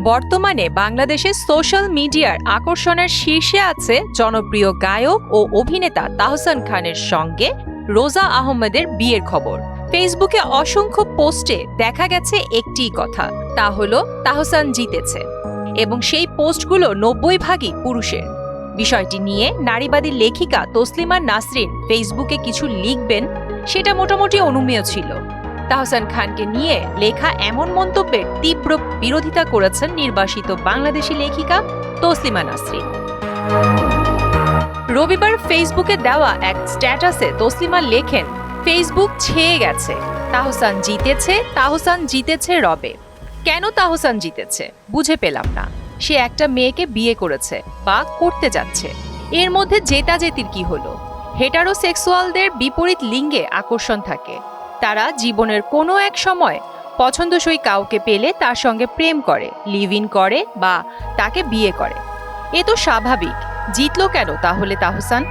বর্তমানে বাংলাদেশে সোশ্যাল মিডিয়ার আকর্ষণের শীর্ষে আছে জনপ্রিয় গায়ক ও অভিনেতা তাহসান খানের সঙ্গে রোজা আহমেদের বিয়ের খবর। ফেসবুকে অসংখ্য পোস্টে দেখা গেছে একটিই কথা, তা হলো তাহসান জিতেছে, এবং সেই পোস্টগুলো 90% পুরুষের। বিষয়টি নিয়ে নারীবাদী লেখিকা তসলিমা নাসরিন ফেসবুকে কিছু লিখবেন, সেটা মোটামুটি অনুমেয় ছিল। তাহসান খানকে নিয়ে লেখা এমন মন্তব্যের তীব্র বিরোধিতা করেছেন নির্বাসিত বাংলাদেশি লেখিকা তসলিমা নাসরিন। রবিবার ফেসবুকে দেওয়া এক স্ট্যাটাসে তসলিমা লেখেন, ফেসবুক ছেয়ে গেছে, তাহসান জিতেছে রবে। কেন তাহসান জিতেছে বুঝে পেলাম না। সে একটা মেয়েকে বিয়ে করেছে বা করতে যাচ্ছে, এর মধ্যে জেতাজেতির কি হলো? হেটারোসেক্সুয়ালদের বিপরীত লিঙ্গে আকর্ষণ থাকে, তারা জীবনের কোনো এক সময় পছন্দসই কাউকে পেলে তার সঙ্গে প্রেম করে, লিভ ইন করে বা তাকে বিয়ে করে। এ তো স্বাভাবিক। জিতলো কেন তাহলে তাহসান?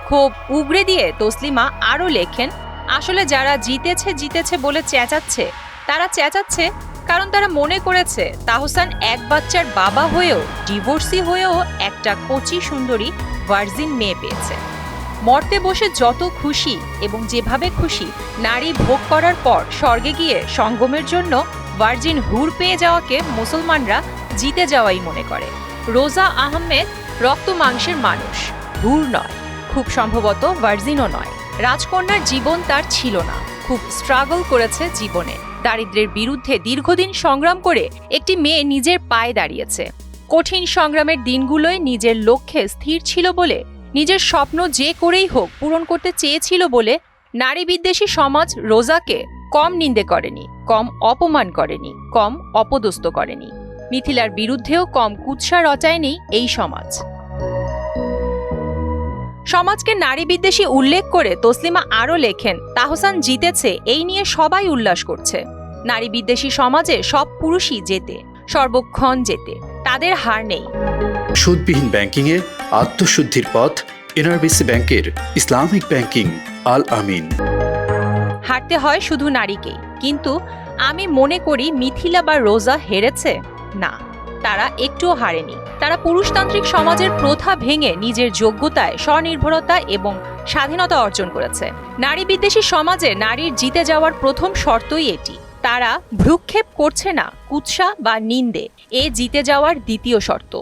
খুব উগরে দিয়ে তসলিমা আরও লেখেন, আসলে যারা জিতেছে বলে চেঁচাচ্ছে, তারা চেঁচাচ্ছে কারণ তারা মনে করেছে তাহসান এক বাচ্চার বাবা হয়েও, ডিভোর্সি হয়েও একটা কচি সুন্দরী ভার্জিন মেয়ে পেয়েছে। মর্তে বসে যত খুশি এবং যেভাবে খুশি নারী ভোগ করার পর স্বর্গে গিয়ে সঙ্গমের জন্য ভার্জিন হুর পেয়ে যাওয়াকে মুসলমানরা জিতে যাওয়াই মনে করে। রোজা আহমেদ রক্ত মাংসের মানুষ, হুর নয়, খুব সম্ভবত ভার্জিনও নয়। রাজকন্যার জীবন তার ছিল না, খুব স্ট্রাগল করেছে জীবনে। দারিদ্র্যের বিরুদ্ধে দীর্ঘদিন সংগ্রাম করে একটি মেয়ে নিজের পায়ে দাঁড়িয়েছে। কঠিন সংগ্রামের দিনগুলোয় নিজের লক্ষ্যে স্থির ছিল বলে, নিজের স্বপ্ন যে করেই হোক পূরণ করতে চেয়েছিল বলে নারী বিদ্বেষী সমাজ রোজাকে কম নিন্দে করেনি, কম অপমান করেনি, কম অপদস্থ করেনি। মিথিলার বিরুদ্ধেও কম কুৎসা রটায়নি এই সমাজ। সমাজকে নারী বিদ্বেষী উল্লেখ করে তসলিমা আরও লেখেন, তাহসান জিতেছে এই নিয়ে সবাই উল্লাস করছে। নারী বিদ্বেষী সমাজে সব পুরুষই জেতে, সর্বক্ষণ জেতে, তাদের হার নেই। সুদবিহীন ব্যাংকিংয়ে আত্মশুদ্ধির পথ এনআরবিসি ব্যাংকের ইসলামিক ব্যাংকিং আল আমিন। হারতে হয় শুধু নারীকেই, কিন্তু আমি মনে করি মিথিলা বা রোজা হেরেছে না, তারা একটুও হারেনি। তারা পুরুষতান্ত্রিক সমাজের প্রথা ভেঙে নিজের যোগ্যতায় স্বনির্ভরতা এবং স্বাধীনতা অর্জন করেছে। নারী বিদ্বেষী সমাজে নারীর জিতে যাওয়ার প্রথম শর্তই এটি। তারা ভ্রুক্ষেপ করছে না কুৎসা বা নিন্দে, এ জিতে যাওয়ার দ্বিতীয় শর্ত।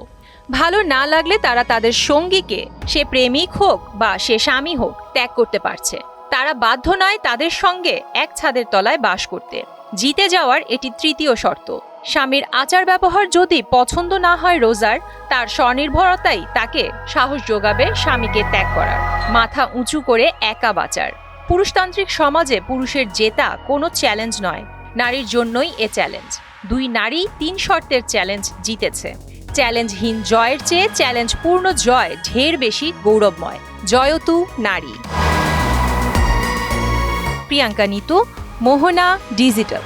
ভালো না লাগলে তারা তাদের সঙ্গীকে, সে প্রেমিক হোক বা সে স্বামী হোক, ত্যাগ করতে পারছে। তারা বাধ্য নয় তাদের সঙ্গে এক ছাদের তলায় বাস করতে। জিতে যাওয়ার এটি তৃতীয় শর্ত। স্বামীর আচার ব্যবহার যদি পছন্দ না হয় রোজার, তার স্বনির্ভরতাই তাকে সাহস যোগাবে স্বামীকে ত্যাগ করার, মাথা উঁচু করে একা বাঁচার। পুরুষতান্ত্রিক সমাজে পুরুষের জেতা কোনো চ্যালেঞ্জ নয়, নারীর জন্যই এ চ্যালেঞ্জ। দুই নারী 3 শর্তের চ্যালেঞ্জ জিতেছে। চ্যালেঞ্জহীন জয়ের চেয়ে চ্যালেঞ্জ পূর্ণ জয় ঢের বেশি গৌরবময়। জয়তু নারী। প্রিয়াঙ্কা নিতু, মোহনা ডিজিটাল।